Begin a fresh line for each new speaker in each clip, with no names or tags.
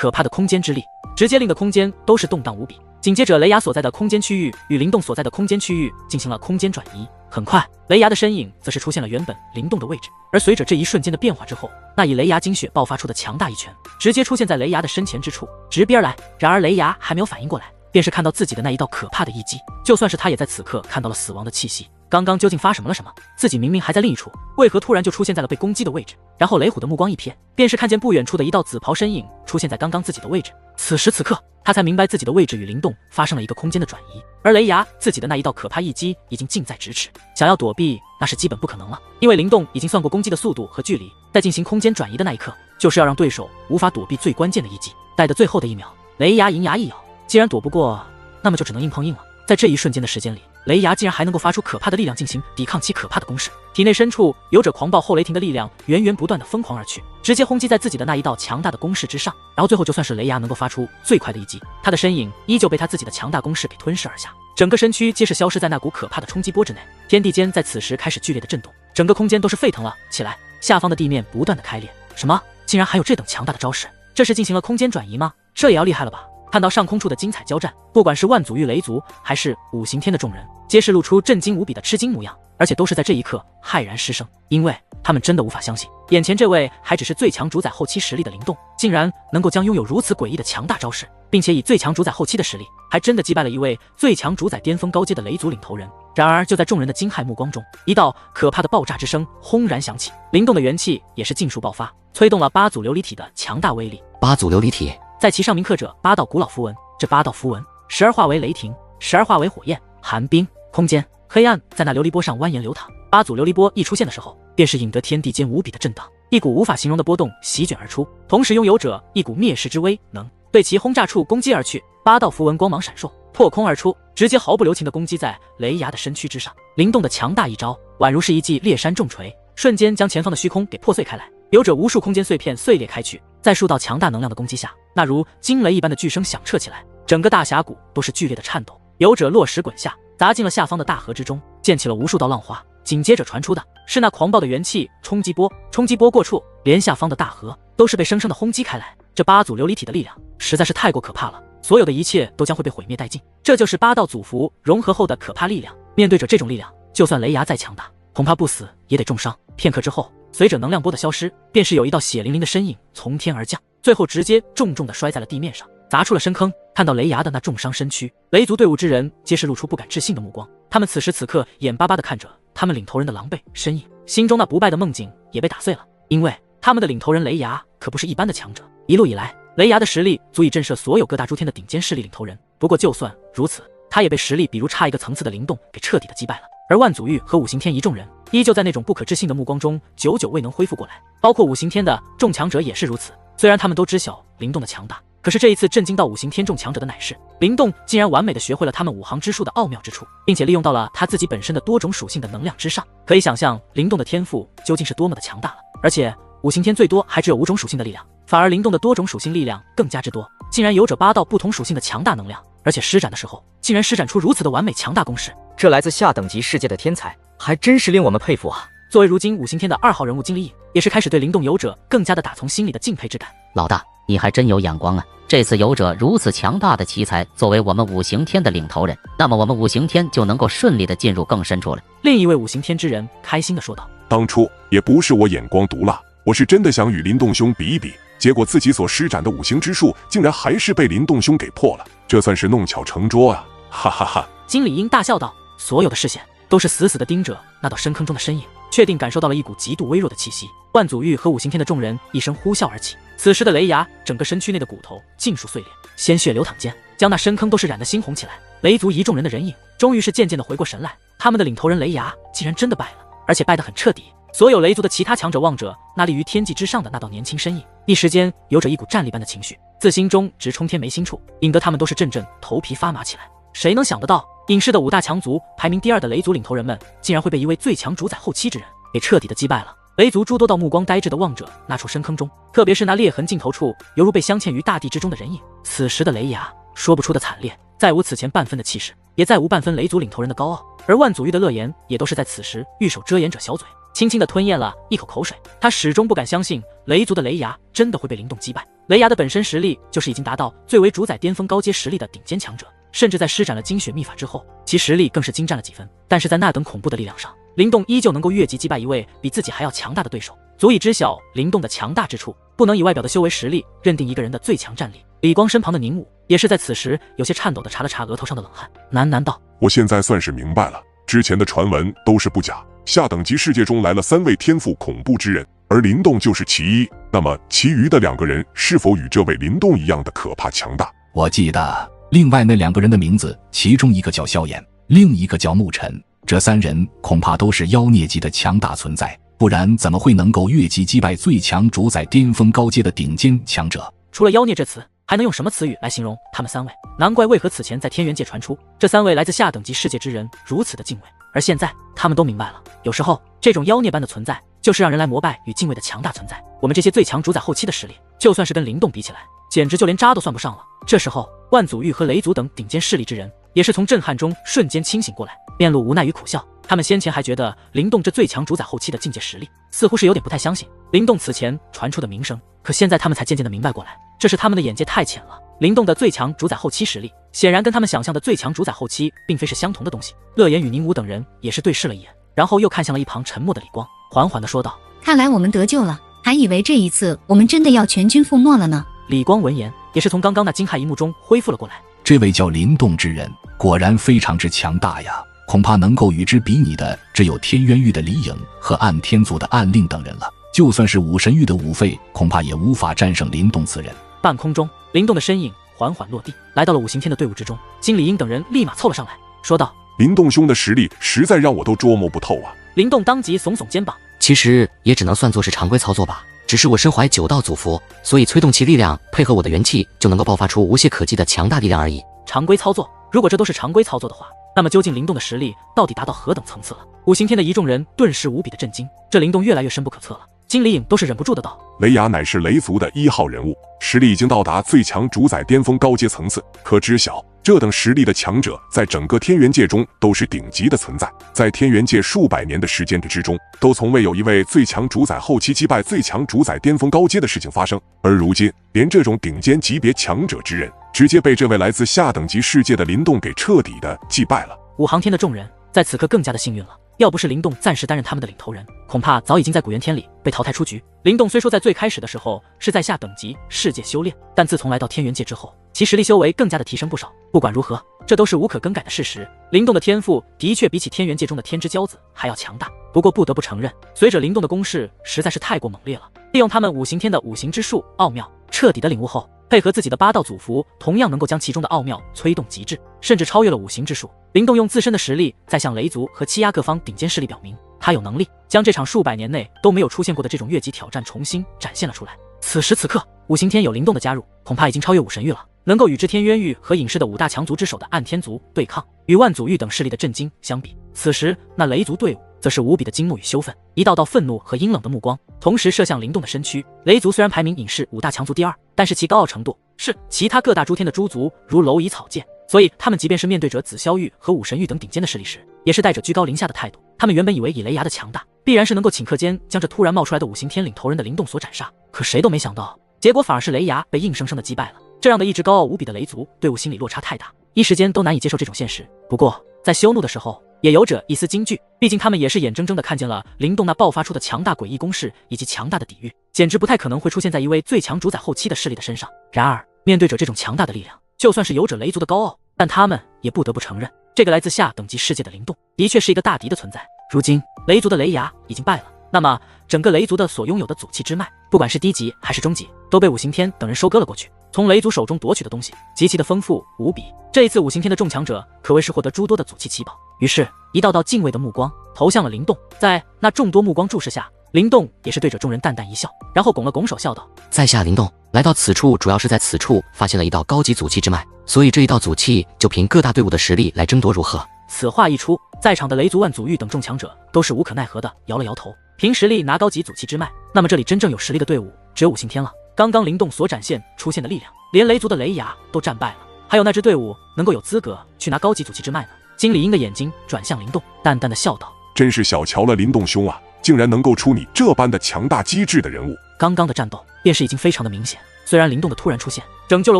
可怕的空间之力直接令的空间都是动荡无比。紧接着，雷雅所在的空间区域与灵动所在的空间区域进行了空间转移。很快，雷雅的身影则是出现了原本灵动的位置。而随着这一瞬间的变化之后，那以雷雅精血爆发出的强大一拳，直接出现在雷雅的身前之处，直逼而来。然而雷雅还没有反应过来，便是看到自己的那一道可怕的一击。就算是他也在此刻看到了死亡的气息。刚刚究竟发生了什么？自己明明还在另一处，为何突然就出现在了被攻击的位置？然后雷虎的目光一瞥，便是看见不远处的一道紫袍身影出现在刚刚自己的位置。此时此刻，他才明白自己的位置与灵动发生了一个空间的转移，而雷牙自己的那一道可怕一击已经近在咫尺，想要躲避那是基本不可能了，因为灵动已经算过攻击的速度和距离，在进行空间转移的那一刻，就是要让对手无法躲避最关键的一击。待的最后的一秒，雷牙银牙一咬，既然躲不过，那么就只能硬碰硬了。在这一瞬间的时间里，雷牙竟然还能够发出可怕的力量进行抵抗其可怕的攻势，体内深处有着狂暴后雷霆的力量源源不断的疯狂而去，直接轰击在自己的那一道强大的攻势之上。然后最后就算是雷牙能够发出最快的一击，他的身影依旧被他自己的强大攻势给吞噬而下，整个身躯皆是消失在那股可怕的冲击波之内。天地间在此时开始剧烈的震动，整个空间都是沸腾了起来，下方的地面不断的开裂。什么？竟然还有这等强大的招式？这是进行了空间转移吗？这也要厉害了吧！看到上空处的精彩交战，不管是万祖域雷族还是五行天的众人，皆是露出震惊无比的吃惊模样，而且都是在这一刻骇然失声，因为他们真的无法相信，眼前这位还只是最强主宰后期实力的灵动，竟然能够将拥有如此诡异的强大招式，并且以最强主宰后期的实力，还真的击败了一位最强主宰巅峰高阶的雷族领头人。然而就在众人的惊骇目光中，一道可怕的爆炸之声轰然响起，灵动的元气也是尽数爆发，催动了八组琉璃体的强大威力。
八组琉璃体
在其上铭刻着8道古老符文，这8道符文时而化为雷霆，时而化为火焰、寒冰、空间、黑暗，在那琉璃波上蜿蜒流淌。8组琉璃波一出现的时候，便是引得天地间无比的震荡，一股无法形容的波动席卷而出，同时拥有者一股灭世之威能，对其轰炸处攻击而去。8道符文光芒闪烁，破空而出，直接毫不留情地攻击在雷牙的身躯之上。灵动的强大一招，宛如是一记裂山重锤，瞬间将前方的虚空给破碎开来，有着无数空间碎片碎裂开去。在数道强大能量的攻击下，那如惊雷一般的巨声响彻起来，整个大峡谷都是剧烈的颤抖，有者落石滚下，砸进了下方的大河之中，溅起了无数道浪花。紧接着传出的是那狂暴的元气冲击波，冲击波过处，连下方的大河都是被生生的轰击开来。这8组琉璃体的力量实在是太过可怕了，所有的一切都将会被毁灭殆尽。这就是8道祖符融合后的可怕力量。面对着这种力量，就算雷牙再强大，恐怕不死也得重伤。片刻之后，随着能量波的消失，便是有一道血淋淋的身影从天而降，最后直接重重的摔在了地面上，砸出了深坑。看到雷牙的那重伤身躯，雷族队伍之人皆是露出不敢置信的目光，他们此时此刻眼巴巴地看着他们领头人的狼狈身影，心中那不败的梦境也被打碎了。因为他们的领头人雷牙可不是一般的强者，一路以来，雷牙的实力足以震慑所有各大诸天的顶尖势力领头人。不过就算如此，他也被实力比如差一个层次的灵动给彻底的击败了。而万祖域和五行天一众人依旧在那种不可置信的目光中久久未能恢复过来，包括五行天的众强者也是如此。虽然他们都知晓灵动的强大，可是这一次震惊到五行天众强者的乃是灵动竟然完美的学会了他们五行之术的奥妙之处，并且利用到了他自己本身的多种属性的能量之上。可以想象灵动的天赋究竟是多么的强大了。而且五行天最多还只有5种属性的力量，反而灵动的多种属性力量更加之多，竟然有着8道不同属性的强大能量，而且施展的时候竟然施展出如此的完美强大攻势。
这来自下等级世界的天才，还真是令我们佩服啊！
作为如今五行天的2号人物金立义，也是开始对灵动勇者更加的打从心里的敬佩之感。
老大，你还真有眼光啊！这次勇者如此强大的奇才，作为我们五行天的领头人，那么我们五行天就能够顺利的进入更深处了。
另一位五行天之人开心的说道：
当初也不是我眼光毒辣，我是真的想与林动兄比一比，结果自己所施展的五行之术竟然还是被林动兄给破了，这算是弄巧成拙啊！哈哈哈！
金理英大笑道，所有的视线都是死死地盯着那道深坑中的身影，确定感受到了一股极度微弱的气息。万祖域和五行天的众人一声呼啸而起，此时的雷牙整个身躯内的骨头尽数碎裂，鲜血流淌间，将那深坑都是染得猩红起来。雷族一众人的人影终于是渐渐地回过神来，他们的领头人雷牙竟然真的败了，而且败得很彻底。所有雷族的其他强者望着那立于天际之上的那道年轻身影，一时间有着一股战栗般的情绪自心中直冲天眉心处，引得他们都是阵阵头皮发麻起来。谁能想得到，隐世的5大强族排名第2的雷族领头人们，竟然会被一位最强主宰后期之人给彻底的击败了。雷族诸多道目光呆滞的望着那处深坑中，特别是那裂痕尽头处犹如被镶嵌于大地之中的人影。此时的雷牙说不出的惨烈，再无此前半分的气势，也再无半分雷族领头人的高傲。而万祖域的乐言也都是在此时玉手遮掩着小嘴，轻轻地吞咽了一口口水。他始终不敢相信雷族的雷牙真的会被灵动击败。雷牙的本身实力就是已经达到最为主宰巅峰高阶实力的顶尖强者，甚至在施展了精血秘法之后，其实力更是精湛了几分。但是在那等恐怖的力量上，灵动依旧能够越级击败一位比自己还要强大的对手，足以知晓灵动的强大之处。不能以外表的修为实力认定一个人的最强战力。李光身旁的宁武也是在此时有些颤抖地查了查额头上的冷汗，喃喃道：
我现在算是明白了，之前的传闻都是不假，下等级世界中来了3位天赋恐怖之人，而林动就是其一。那么其余的2个人是否与这位林动一样的可怕强大？
我记得另外那2个人的名字，其中一个叫萧炎，另一个叫沐尘，这3人恐怕都是妖孽级的强大存在，不然怎么会能够越级击败最强主宰巅峰高阶的顶尖强者？
除了妖孽这词，还能用什么词语来形容他们3位？难怪为何此前在天元界传出这3位来自下等级世界之人如此的敬畏，而现在他们都明白了，有时候这种妖孽般的存在就是让人来膜拜与敬畏的强大存在。我们这些最强主宰后期的实力，就算是跟灵动比起来，简直就连渣都算不上了。这时候万祖玉和雷族等顶尖势力之人也是从震撼中瞬间清醒过来，面露无奈与苦笑。他们先前还觉得灵动这最强主宰后期的境界实力似乎是有点不太相信灵动此前传出的名声，可现在他们才渐渐的明白过来，这是他们的眼界太浅了。灵动的最强主宰后期实力显然跟他们想象的最强主宰后期并非是相同的东西。乐言与宁武等人也是对视了一眼，然后又看向了一旁沉默的李光，缓缓地说道：
看来我们得救了，还以为这一次我们真的要全军覆没了呢。
李光闻言也是从刚刚那惊骇一幕中恢复了过来，
这位叫林动之人果然非常之强大呀，恐怕能够与之比拟的只有天渊域的李颖和暗天族的暗令等人了，就算是武神域的武废，恐怕也无法战胜林动此人。
半空中灵动的身影缓缓落地，来到了五行天的队伍之中。金理英等人立马凑了上来，说道：
林动兄的实力实在让我都捉摸不透啊。
灵动当即耸耸肩膀，
其实也只能算作是常规操作吧，只是我身怀9道祖符，所以催动其力量配合我的元气，就能够爆发出无懈可击的强大力量而已。
常规操作？如果这都是常规操作的话，那么究竟灵动的实力到底达到何等层次了？五行天的一众人顿时无比的震惊，这灵动越来越深不可测了。金理颖都是忍不住的道：
雷牙乃是雷族的1号人物，实力已经到达最强主宰巅峰高阶层次，可知晓这等实力的强者在整个天元界中都是顶级的存在，在天元界数百年的时间之中，都从未有一位最强主宰后期击败最强主宰巅峰高阶的事情发生，而如今连这种顶尖级别强者之人直接被这位来自下等级世界的林动给彻底的击败了。
五行天的众人在此刻更加的幸运了，要不是灵动暂时担任他们的领头人，恐怕早已经在古元天里被淘汰出局。灵动虽说在最开始的时候是在下等级世界修炼，但自从来到天元界之后，其实力修为更加的提升不少。不管如何，这都是无可更改的事实。灵动的天赋的确比起天元界中的天之骄子还要强大，不过不得不承认，随着灵动的攻势实在是太过猛烈了，利用他们五行天的五行之术奥妙彻底的领悟后，配合自己的8道祖符，同样能够将其中的奥妙催动极致，甚至超越了五行之术。灵动用自身的实力在向雷族和欺压各方顶尖势力表明，他有能力将这场数百年内都没有出现过的这种越级挑战重新展现了出来。此时此刻，五行天有灵动的加入，恐怕已经超越武神域了，能够与之天渊域和隐世的5大强族之首的暗天族对抗。与万祖域等势力的震惊相比，此时那雷族队伍则是无比的惊怒与羞愤，一道道愤怒和阴冷的目光同时射向灵动的身躯。雷族虽然排名隐世5大强族第2，但是其高傲程度是其他各大诸天的诸族如蝼蚁草芥，所以他们即便是面对着紫霄域和武神域等顶尖的势力时，也是带着居高临下的态度。他们原本以为以雷牙的强大，必然是能够顷刻间将这突然冒出来的五行天领头人的灵动所斩杀，可谁都没想到，结果反而是雷牙被硬生生的击败了。这样的一支高傲无比的雷族队伍心理落差太大，一时间都难以接受这种现实。不过在羞怒的时候也有着一丝惊惧，毕竟他们也是眼睁睁地看见了灵动那爆发出的强大诡异攻势以及强大的抵御，简直不太可能会出现在一位最强主宰后期的势力的身上。然而面对着这种强大的力量，就算是有着雷族的高傲，但他们也不得不承认，这个来自下等级世界的灵动的确是一个大敌的存在。如今雷族的雷牙已经败了，那么整个雷族的所拥有的祖气之脉，不管是低级还是中级，都被五行天等人收割了过去。从雷族手中夺取的东西极其的丰富无比，这一次五行天的众强者可谓是获得诸多的祖气奇宝。于是一道道敬畏的目光投向了灵动，在那众多目光注视下，灵动也是对着众人淡淡一笑，然后拱了拱手笑道：
在下灵动来到此处，主要是在此处发现了一道高级祖气之脉，所以这一道祖气就凭各大队伍的实力来争夺，如何？
此话一出，在场的雷族万祖域等众强者都是无可奈何的摇了摇头。凭实力拿高级祖气之脉，那么这里真正有实力的队伍只有五行天了。刚刚灵动所展现出现的力量，连雷族的雷牙都战败了，还有那支队伍能够有资格去拿高级祖气之脉呢？金理英的眼睛转向灵动，淡淡的笑道：
真是小瞧了林动兄啊，竟然能够出你这般的强大机智的人物。
刚刚的战斗便是已经非常的明显。虽然灵动的突然出现拯救了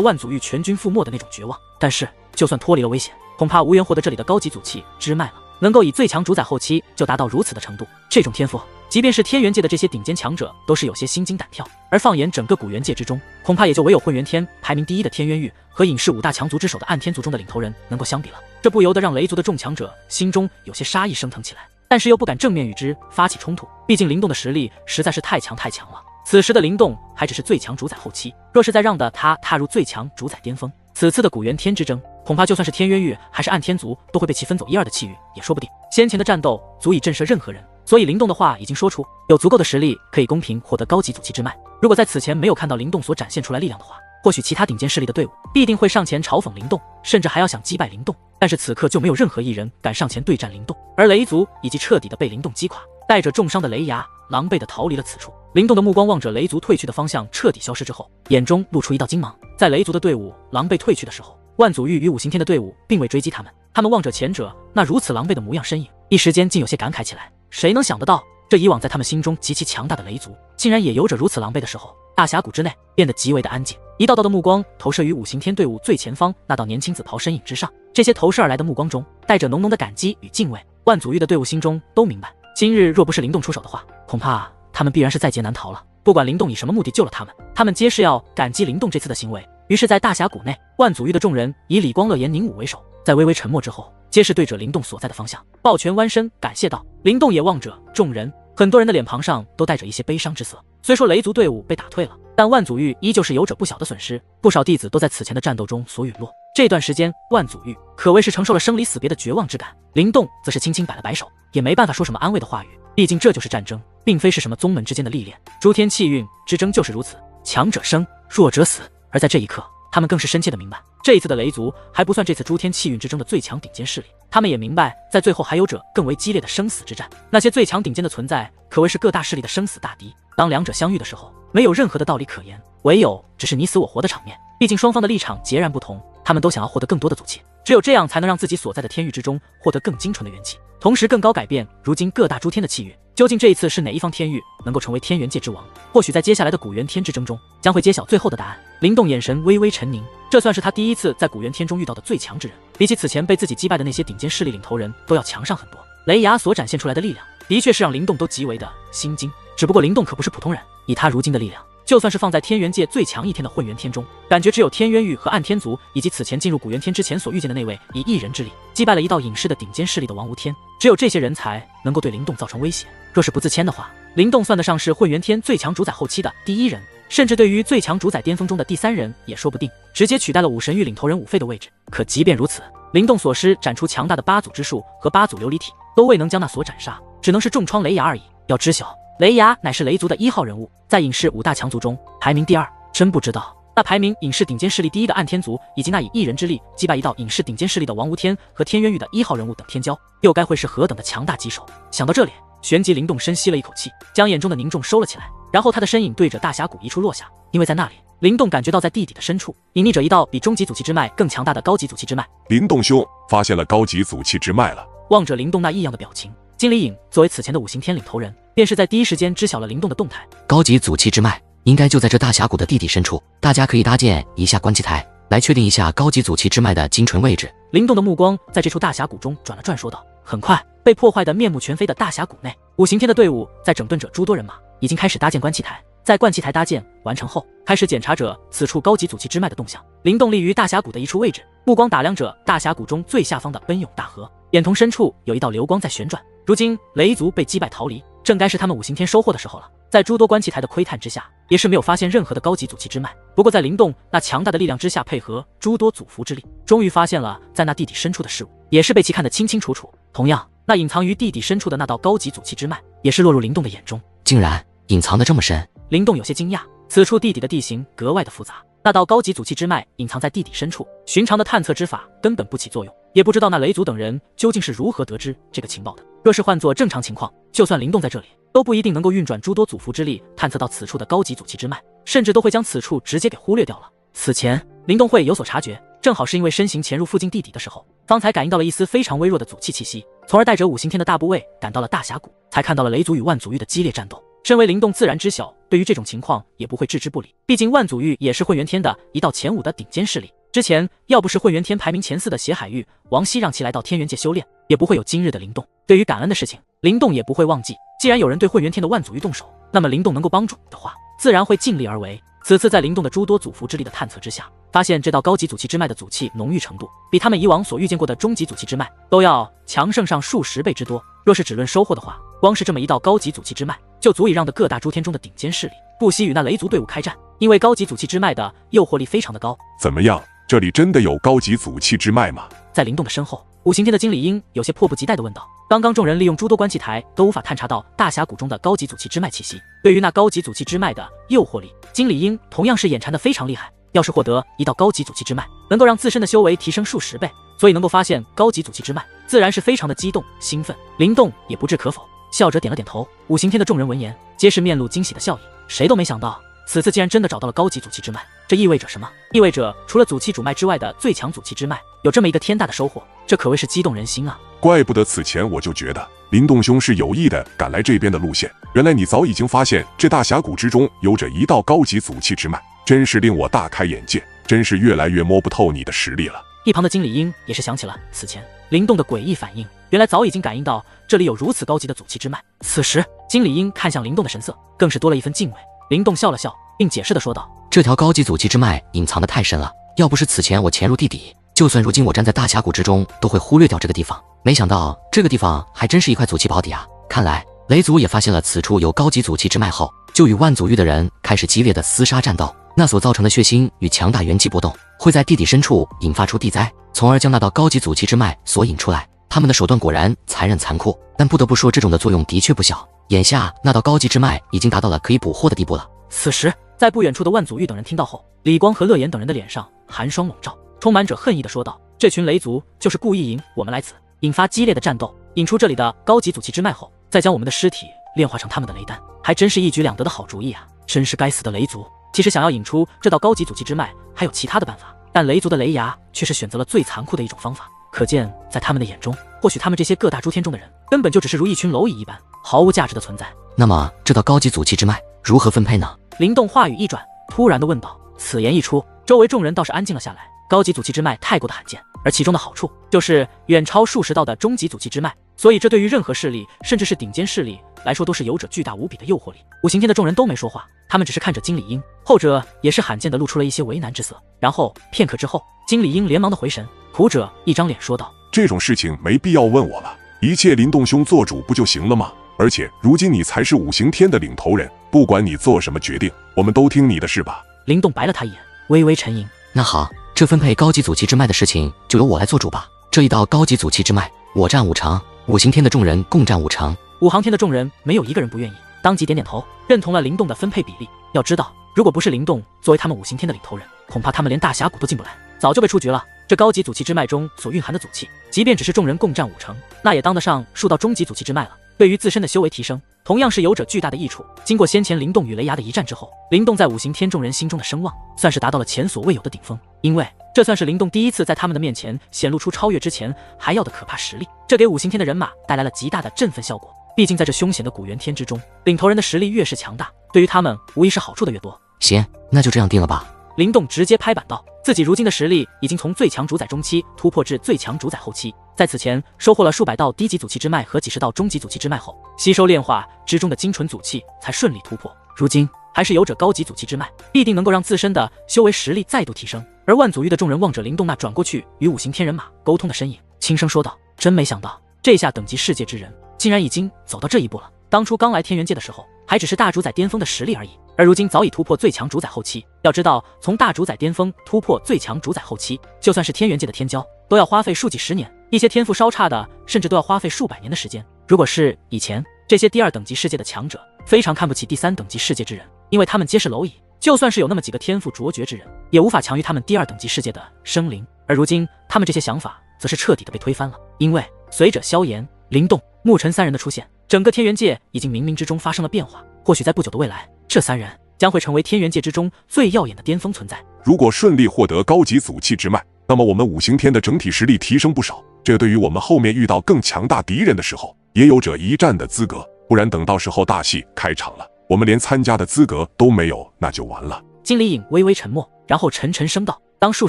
万祖玉全军覆没的那种绝望，但是就算脱离了危险，恐怕无缘获得这里的高级祖器支脉了。能够以最强主宰后期就达到如此的程度，这种天赋，即便是天元界的这些顶尖强者都是有些心惊胆跳。而放眼整个古元界之中，恐怕也就唯有混元天排名第一的天渊域和隐世五大强族之首的暗天族中的领头人能够相比了。这不由得让雷族的众强者心中有些杀意升腾起来，但是又不敢正面与之发起冲突，毕竟灵动的实力实在是太强了。此时的灵动还只是最强主宰后期，若是再让的他踏入最强主宰巅峰，此次的古元天之争，恐怕就算是天渊域还是暗天族都会被其分走1、2的气运也说不定。先前的战斗足以震慑任何人，所以灵动的话已经说出，有足够的实力可以公平获得高级祖器之脉。如果在此前没有看到灵动所展现出来力量的话，或许其他顶尖势力的队伍必定会上前嘲讽灵动，甚至还要想击败灵动。但是此刻就没有任何一人敢上前对战灵动，而雷族已经彻底的被灵动击垮，带着重伤的雷牙狼狈的逃离了此处。灵动的目光望着雷族退去的方向彻底消失之后，眼中露出一道金芒。在雷族的队伍狼狈退去的时候，万祖玉与五行天的队伍并未追击他们，他们望着前者那如此狼狈的模样身影，一时间竟有些感慨起来。谁能想得到，这以往在他们心中极其强大的雷族，竟然也有着如此狼狈的时候。大峡谷之内变得极为的安静，一道道的目光投射于五行天队伍最前方那道年轻紫袍身影之上。这些投射而来的目光中带着浓浓的感激与敬畏。万祖玉的队伍心中都明白，今日若不是灵动出手的话，恐怕他们必然是在劫难逃了。不管灵动以什么目的救了他们，他们皆是要感激灵动这次的行为。于是在大峡谷内，万祖玉的众人以李光乐、严宁武为首，在微微沉默之后，皆是对着灵动所在的方向抱拳弯身感谢道。灵动也望着众人，很多人的脸庞上都带着一些悲伤之色。虽说雷族队伍被打退了，但万祖玉依旧是有着不小的损失，不少弟子都在此前的战斗中所陨落。这段时间，万祖玉可谓是承受了生离死别的绝望之感，灵动则是轻轻摆了摆手，也没办法说什么安慰的话语。毕竟这就是战争，并非是什么宗门之间的历练。诸天气运之争就是如此，强者生，弱者死。而在这一刻，他们更是深切的明白，这一次的雷族还不算这次诸天气运之争的最强顶尖势力，他们也明白，在最后还有着更为激烈的生死之战。那些最强顶尖的存在，可谓是各大势力的生死大敌。当两者相遇的时候，没有任何的道理可言，唯有只是你死我活的场面。毕竟双方的立场截然不同，他们都想要获得更多的祖器，只有这样才能让自己所在的天域之中获得更精纯的元气，同时更高改变如今各大诸天的气运。究竟这一次是哪一方天域能够成为天元界之王？或许在接下来的古元天之争中，将会揭晓最后的答案。灵动眼神微微沉凝，这算是他第一次在古元天中遇到的最强之人，比起此前被自己击败的那些顶尖势力领头人都要强上很多。雷牙所展现出来的力量，的确是让灵动都极为的心惊。只不过灵动可不是普通人，以他如今的力量，就算是放在天元界最强一天的混元天中，感觉只有天渊域和暗天族以及此前进入古元天之前所遇见的那位以一人之力击败了一道隐世的顶尖势力的王无天，只有这些人才能够对灵动造成威胁。若是不自谦的话，灵动算得上是混元天最强主宰后期的第一人，甚至对于最强主宰巅峰中的第3人也说不定，直接取代了武神域领头人武费的位置。可即便如此，灵动所施展出强大的8组之术和8组琉璃体，都未能将那所斩杀，只能是重创雷牙而已。要知晓，雷牙乃是雷族的1号人物，在隐世5大强族中排名第2。真不知道那排名隐世顶尖势力第1的暗天族，以及那以一人之力击败一道隐世顶尖势力的王无天和天渊域的1号人物等天骄，又该会是何等的强大棘手。想到这里，旋即灵动深吸了一口气，将眼中的凝重收了起来，然后他的身影对着大峡谷一处落下。因为在那里，灵动感觉到在地底的深处隐匿着一道比终极祖器之脉更强大的高级祖器之脉。
灵动兄发现了高级祖器之脉了。
望着灵动那异样的表情，金离影作为此前的五行天领头人，便是在第一时间知晓了灵动的动态。
高级祖器之脉应该就在这大峡谷的地底深处，大家可以搭建一下观气台，来确定一下高级祖器之脉的精纯位置。
灵动的目光在这处大峡谷中转了转，说道。很快，被破坏的面目全非的大峡谷内，五行天的队伍在整顿着诸多人马，已经开始搭建观气台。在观气台搭建完成后，开始检查着此处高级祖器之脉的动向。灵动立于大峡谷的一处位置，目光打量着大峡谷中最下方的奔涌大河，眼瞳深处有一道流光在旋转。如今雷族被击败逃离，正该是他们五行天收获的时候了。在诸多观气台的窥探之下，也是没有发现任何的高级祖器之脉。不过在灵动那强大的力量之下，配合诸多祖符之力，终于发现了在那地底深处的事物，也是被其看得清清楚楚。同样，那隐藏于地底深处的那道高级祖器之脉，也是落入灵动的眼中。
竟然隐藏得这么深，
灵动有些惊讶。此处地底的地形格外的复杂，那道高级祖器之脉隐藏在地底深处，寻常的探测之法根本不起作用。也不知道那雷族等人究竟是如何得知这个情报的。若是换作正常情况，就算灵动在这里，都不一定能够运转诸多祖符之力探测到此处的高级祖器之脉，甚至都会将此处直接给忽略掉了。此前灵动会有所察觉，正好是因为身形潜入附近地底的时候，方才感应到了一丝非常微弱的祖气气息，从而带着五行天的大部位赶到了大峡谷，才看到了雷族与万祖域的激烈战斗。身为灵动自然知晓，对于这种情况也不会置之不理。毕竟万祖域也是混元天的一道前5的顶尖势力。之前要不是混元天排名前4的血海域王熙让其来到天元界修炼，也不会有今日的灵动。对于感恩的事情，灵动也不会忘记。既然有人对混元天的万祖域动手，那么灵动能够帮助的话，自然会尽力而为。此次在灵动的诸多祖符之力的探测之下，发现这道高级祖气之脉的祖气浓郁程度，比他们以往所遇见过的中级祖气之脉都要强盛上数十倍之多。若是只论收获的话，光是这么一道高级祖气之脉，就足以让的各大诸天中的顶尖势力不惜与那雷族队伍开战。因为高级祖气之脉的诱惑力非常的高。
怎么样？这里真的有高级祖气之脉吗？
在灵动的身后，五行天的经理鹰有些迫不及待地问道。刚刚众人利用诸多观气台都无法探查到大峡谷中的高级祖气之脉气息，对于那高级祖气之脉的诱惑力，经理鹰同样是眼馋得非常厉害。要是获得一道高级祖气之脉，能够让自身的修为提升数十倍，所以能够发现高级祖气之脉，自然是非常的激动兴奋。灵动也不置可否，笑着点了点头。五行天的众人闻言，皆是面露惊喜的笑意。谁都没想到，此次竟然真的找到了高级祖气之脉，这意味着什么？意味着除了祖气主脉之外的最强祖气之脉，有这么一个天大的收获，这可谓是激动人心啊！
怪不得此前我就觉得林动兄是有意的赶来这边的路线，原来你早已经发现这大峡谷之中有着一道高级祖气之脉，真是令我大开眼界，真是越来越摸不透你的实力了。
一旁的经理鹰也是想起了此前灵动的诡异反应，原来早已经感应到这里有如此高级的祖气之脉。此时经理鹰看向灵动的神色更是多了一份敬畏。灵动笑了笑，并解释地说道：
这条高级祖气之脉隐藏得太深了，要不是此前我潜入地底，就算如今我站在大峡谷之中，都会忽略掉这个地方。没想到这个地方还真是一块祖气宝地啊！看来雷族也发现了此处有高级祖气之脉后，就与万祖域的人开始激烈的厮杀战斗。那所造成的血腥与强大元气波动，会在地底深处引发出地灾，从而将那道高级祖气之脉所引出来。他们的手段果然残忍残酷，但不得不说，这种的作用的确不小。眼下那道高级之脉已经达到了可以捕获的地步了。
此时，在不远处的万祖域等人听到后，李光和乐言等人的脸上寒霜笼罩，充满着恨意地说道：这群雷族就是故意引我们来此，引发激烈的战斗，引出这里的高级祖气之脉后，再将我们的尸体炼化成他们的雷丹，还真是一举两得的好主意啊！真是该死的雷族！其实想要引出这道高级祖气之脉，还有其他的办法，但雷族的雷牙却是选择了最残酷的一种方法。可见在他们的眼中，或许他们这些各大诸天中的人，根本就只是如一群蝼蚁一般，毫无价值的存在。
那么这道高级祖气之脉如何分配呢？
灵动话语一转，突然的问道。此言一出，周围众人倒是安静了下来。高级祖气之脉太过的罕见，而其中的好处就是远超数十道的终极祖气之脉，所以这对于任何势力，甚至是顶尖势力来说，都是有着巨大无比的诱惑力。五行天的众人都没说话，他们只是看着经理鹰，后者也是罕见的露出了一些为难之色。然后片刻之后，经理鹰连忙的回神，苦着一张脸说道：
这种事情没必要问我了，一切林动兄做主不就行了吗？而且如今你才是五行天的领头人，不管你做什么决定，我们都听你的是吧？
灵动白了他一眼，微微沉吟。
那好，这分配高级祖气之脉的事情就由我来做主吧。这一道高级祖气之脉，我占5成，五行天的众人共占5成。
五行天的众人没有一个人不愿意，当即点点头，认同了灵动的分配比例。要知道，如果不是灵动作为他们五行天的领头人，恐怕他们连大峡谷都进不来，早就被出局了。这高级祖气之脉中所蕴含的祖气，即便只是众人共占5成，那也当得上数道终极祖气之脉了。对于自身的修为提升，同样是有着巨大的益处。经过先前灵动与雷牙的一战之后，灵动在五行天众人心中的声望，算是达到了前所未有的顶峰。因为这算是灵动第一次在他们的面前显露出超越之前还要的可怕实力，这给五行天的人马带来了极大的振奋效果。毕竟在这凶险的古元天之中，领头人的实力越是强大，对于他们无疑是好处的越多。
行，那就这样定了吧。
灵动直接拍板道，自己如今的实力已经从最强主宰中期突破至最强主宰后期，在此前收获了数百道低级祖气之脉和几十道终极祖气之脉后，吸收炼化之中的精纯祖气，才顺利突破。如今还是有着高级祖气之脉，必定能够让自身的修为实力再度提升。而万祖域的众人望着灵动那转过去与五行天人马沟通的身影，轻声说道：真没想到，这下等级世界之人竟然已经走到这一步了。当初刚来天元界的时候，还只是大主宰巅峰的实力而已，而如今早已突破最强主宰后期。要知道，从大主宰巅峰突破最强主宰后期，就算是天元界的天骄，都要花费数几十年，一些天赋稍差的，甚至都要花费数百年的时间。如果是以前，这些第2等级世界的强者，非常看不起第3等级世界之人，因为他们皆是蝼蚁，就算是有那么几个天赋卓绝之人，也无法强于他们第2等级世界的生灵。而如今，他们这些想法则是彻底的被推翻了，因为随着萧炎、灵动、沐尘3人的出现，整个天元界已经冥冥之中发生了变化。或许在不久的未来，这3人将会成为天元界之中最耀眼的巅峰存在。
如果顺利获得高级祖气之脉，那么我们五行天的整体实力提升不少，这对于我们后面遇到更强大敌人的时候，也有着一战的资格。不然等到时候大戏开场了，我们连参加的资格都没有，那就完了。
金离影微微沉默，然后沉沉声道：“当数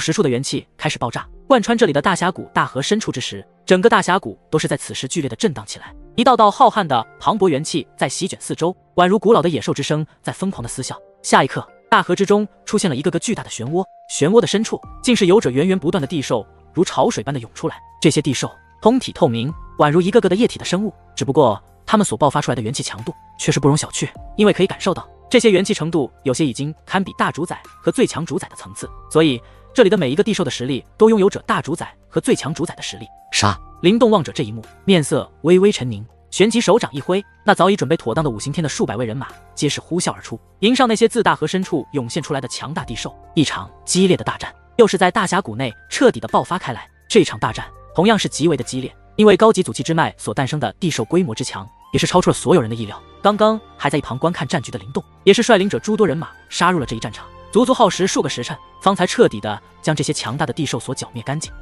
十处的元气开始爆炸，贯穿这里的大峡谷大河深处之时，整个大峡谷都是在此时剧烈的震荡起来。一道道浩瀚的磅礴元气在席卷四周，宛如古老的野兽之声在疯狂的嘶啸。下一刻，大河之中出现了一个个巨大的漩涡，漩涡的深处竟是有着源源不断的地兽，如潮水般的涌出来。这些地兽通体透明，宛如一个个的液体的生物，只不过它们所爆发出来的元气强度却是不容小觑，因为可以感受到这些元气程度有些已经堪比大主宰和最强主宰的层次，所以这里的每一个地兽的实力都拥有着大主宰和最强主宰的实力。
杀！
灵动望着这一幕，面色微微沉凝，旋即手掌一挥，那早已准备妥当的五行天的数百位人马皆是呼啸而出，迎上那些自大河深处涌现出来的强大地兽。一场激烈的大战又是在大峡谷内彻底的爆发开来。这场大战同样是极为的激烈，因为高级祖气之脉所诞生的地兽规模之强，也是超出了所有人的意料。刚刚还在一旁观看战局的灵动，也是率领着诸多人马杀入了这一战场，足足耗时数个时辰，方才彻底的将这些强大的地兽所剿灭干净。